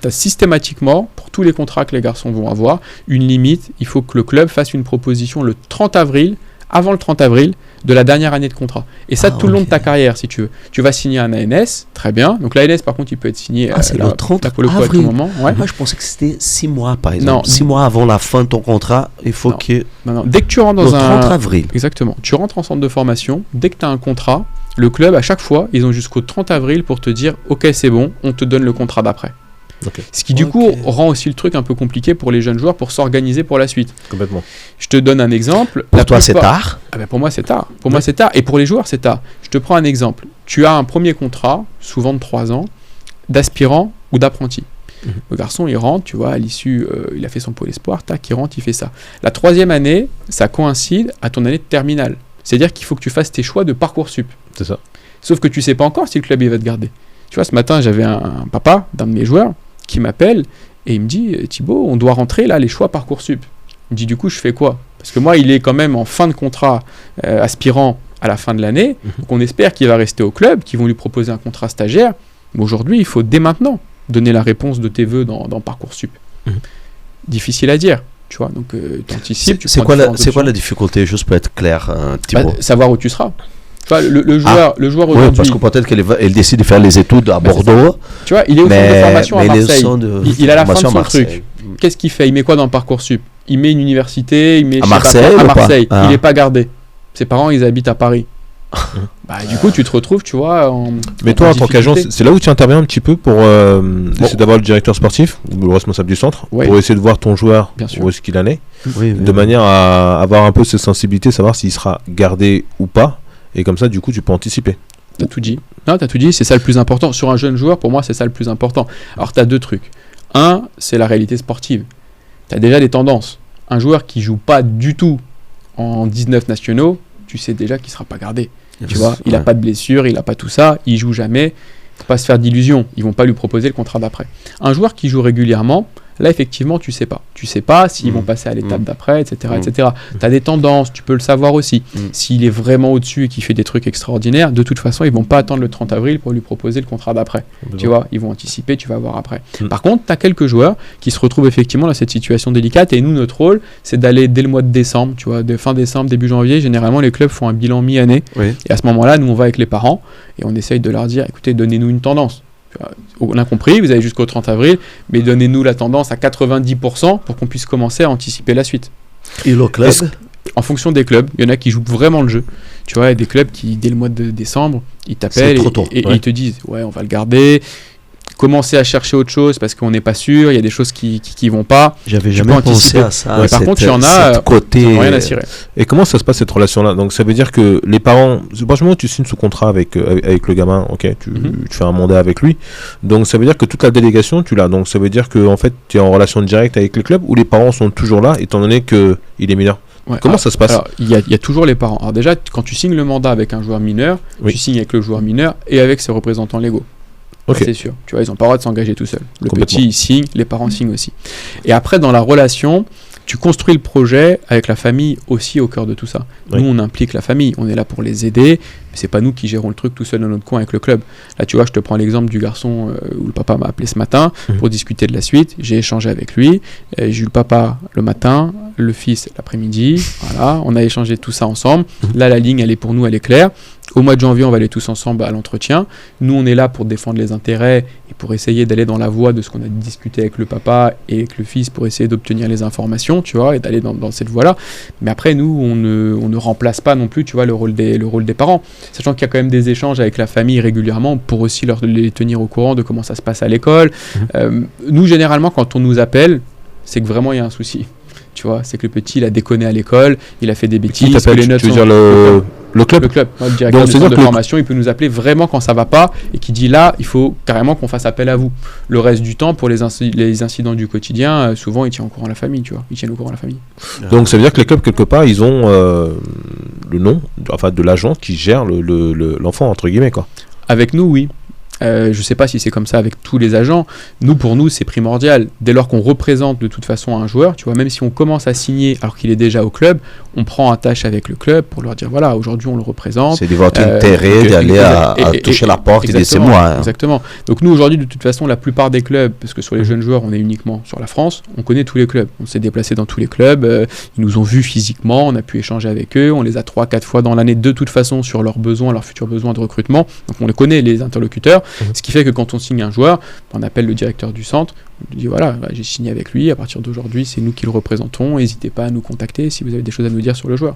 tu as systématiquement, pour tous les contrats que les garçons vont avoir, une limite. Il faut que le club fasse une proposition le 30 avril, avant le 30 avril, de la dernière année de contrat. Et ça, tout le long de ta carrière, si tu veux. Tu vas signer un ANS, très bien. Donc l'ANS, par contre, il peut être signé c'est le 30 avril. À tout moment. Ouais. Moi, je pensais que c'était 6 mois, par exemple. Non. 6 mois avant la fin de ton contrat, il faut que... Non. Dès que tu rentres dans le 30 avril. Exactement. Tu rentres en centre de formation, dès que tu as un contrat, le club, à chaque fois, ils ont jusqu'au 30 avril pour te dire « Ok, c'est bon, on te donne le contrat d'après ». Okay. Ce qui du coup rend aussi le truc un peu compliqué pour les jeunes joueurs pour s'organiser pour la suite. Complètement. Je te donne un exemple. Pour toi, c'est tard. Pour moi, c'est tard. Pour moi, c'est tard. Et pour les joueurs, c'est tard. Je te prends un exemple. Tu as un premier contrat, souvent de 3 ans, d'aspirant ou d'apprenti. Le garçon, il rentre, tu vois, à l'issue, il a fait son pôle espoir, tac, il rentre, il fait ça. La 3e année, ça coïncide à ton année de terminale. C'est-à-dire qu'il faut que tu fasses tes choix de Parcoursup. C'est ça. Sauf que tu sais pas encore si le club il va te garder. Tu vois, ce matin, j'avais un papa d'un de mes joueurs qui m'appelle et il me dit « Thibaut, on doit rentrer là, les choix Parcoursup ». Il me dit « Du coup, je fais quoi ?» Parce que moi, il est quand même en fin de contrat aspirant à la fin de l'année. Donc on espère qu'il va rester au club, qu'ils vont lui proposer un contrat stagiaire. Mais aujourd'hui, il faut dès maintenant donner la réponse de tes vœux dans Parcoursup. Difficile à dire. Tu vois, donc tu anticipes. C'est quoi la difficulté, juste pour être clair, Thibaut? Savoir où tu seras. Le joueur aujourd'hui... Oui, parce que peut-être qu'elle décide de faire les études à Bordeaux. Tu vois, il est au centre de formation à Marseille. Il a la fin de son Marseille. truc. Qu'est-ce qu'il fait? Il met quoi dans Parcoursup? Il met une université, il met à Marseille. Il n'est pas gardé. Ses parents, ils habitent à Paris. Du coup, tu te retrouves, tu vois... Mais toi, en tant qu'agent, c'est là où tu interviens un petit peu pour essayer d'avoir le directeur sportif ou le responsable du centre, pour essayer de voir ton joueur où est-ce qu'il en est, de manière à avoir un peu cette sensibilité, savoir s'il sera gardé ou pas. Et comme ça, du coup, tu peux anticiper. T'as tout dit. Non, t'as tout dit, c'est ça le plus important. Sur un jeune joueur, pour moi, c'est ça le plus important. Alors, t'as 2 trucs. Un, c'est la réalité sportive. T'as déjà des tendances. Un joueur qui joue pas du tout en 19 nationaux, tu sais déjà qu'il sera pas gardé. Tu vois, il a pas de blessure, il a pas tout ça, il joue jamais. Faut pas se faire d'illusions. Ils vont pas lui proposer le contrat d'après. Un joueur qui joue régulièrement, là, effectivement, tu sais pas. Tu sais pas s'ils vont passer à l'étape d'après, etc. etc. Tu as des tendances, tu peux le savoir aussi. S'il est vraiment au-dessus et qu'il fait des trucs extraordinaires, de toute façon, ils vont pas attendre le 30 avril pour lui proposer le contrat d'après. Tu vois, ils vont anticiper, tu vas voir après. Par contre, tu as quelques joueurs qui se retrouvent effectivement dans cette situation délicate. Et nous, notre rôle, c'est d'aller dès le mois de décembre, tu vois, de fin décembre, début janvier. Généralement, les clubs font un bilan mi-année. Et à ce moment-là, nous, on va avec les parents et on essaye de leur dire, écoutez, donnez-nous une tendance. On a compris, vous avez jusqu'au 30 avril, mais donnez-nous la tendance à 90% pour qu'on puisse commencer à anticiper la suite. Et le club En fonction des clubs, il y en a qui jouent vraiment le jeu. Tu vois, il y a des clubs qui, dès le mois de décembre, ils t'appellent et ils te disent « Ouais, on va le garder ». Commencer à chercher autre chose parce qu'on n'est pas sûr, il y a des choses qui vont pas. J'avais jamais pensé à ça. Par contre, il y en a côté rien à cirer. Et comment ça se passe cette relation-là? Donc ça veut dire que les parents, franchement, tu signes sous contrat avec le gamin, ok, tu fais un mandat avec lui. Donc ça veut dire que toute la délégation, tu l'as. Donc ça veut dire que en fait, tu es en relation directe avec le club ou les parents sont toujours là, étant donné que il est mineur. Comment ça se passe? Alors, il y a toujours les parents. Alors déjà, quand tu signes le mandat avec un joueur mineur, tu signes avec le joueur mineur et avec ses représentants légaux. Okay. C'est sûr, tu vois, ils n'ont pas le droit de s'engager tout seul. Le petit, il signe, les parents signent aussi. Et après, dans la relation, tu construis le projet avec la famille aussi au cœur de tout ça. Nous, on implique la famille, on est là pour les aider, mais c'est pas nous qui gérons le truc tout seul dans notre coin avec le club. Là, tu vois, je te prends l'exemple du garçon où le papa m'a appelé ce matin pour discuter de la suite. J'ai échangé avec lui, j'ai eu le papa le matin, le fils l'après-midi, voilà, on a échangé tout ça ensemble. Là, la ligne, elle est pour nous, elle est claire. Au mois de janvier, on va aller tous ensemble à l'entretien. Nous, on est là pour défendre les intérêts et pour essayer d'aller dans la voie de ce qu'on a discuté avec le papa et avec le fils pour essayer d'obtenir les informations, tu vois, et d'aller dans cette voie-là. Mais après, nous, on ne remplace pas non plus, tu vois, le rôle des parents. Sachant qu'il y a quand même des échanges avec la famille régulièrement pour aussi les tenir au courant de comment ça se passe à l'école. Nous, généralement, quand on nous appelle, c'est que vraiment il y a un souci. Tu vois, c'est que le petit, il a déconné à l'école, il a fait des bêtises. Tu veux dire le club? Le club. Le directeur du centre de formation, il peut nous appeler vraiment quand ça va pas et qui dit là, il faut carrément qu'on fasse appel à vous. Le reste du temps, pour les incidents du quotidien, souvent, ils tiennent au courant la famille, tu vois. Ils tiennent au courant la famille. Donc, ça veut dire que les clubs, quelque part, ils ont le nom de l'agent qui gère l'enfant, entre guillemets, quoi. Avec nous, oui. Je ne sais pas si c'est comme ça avec tous les agents. Pour nous, c'est primordial. Dès lors qu'on représente de toute façon un joueur, tu vois, même si on commence à signer alors qu'il est déjà au club, on prend attache avec le club pour leur dire voilà, aujourd'hui on le représente. C'est de votre intérêt d'aller à toucher la porte et dire c'est moi. Hein. Exactement. Donc nous aujourd'hui, de toute façon, la plupart des clubs, parce que sur les jeunes joueurs, on est uniquement sur la France, on connaît tous les clubs. On s'est déplacé dans tous les clubs. Ils nous ont vus physiquement, on a pu échanger avec eux. On les a 3-4 fois dans l'année de toute façon sur leurs besoins, leurs futurs besoins de recrutement. Donc on les connaît, les interlocuteurs. Ce qui fait que quand on signe un joueur, on appelle le directeur du centre, on lui dit voilà, j'ai signé avec lui, à partir d'aujourd'hui, c'est nous qui le représentons, n'hésitez pas à nous contacter si vous avez des choses à nous dire sur le joueur.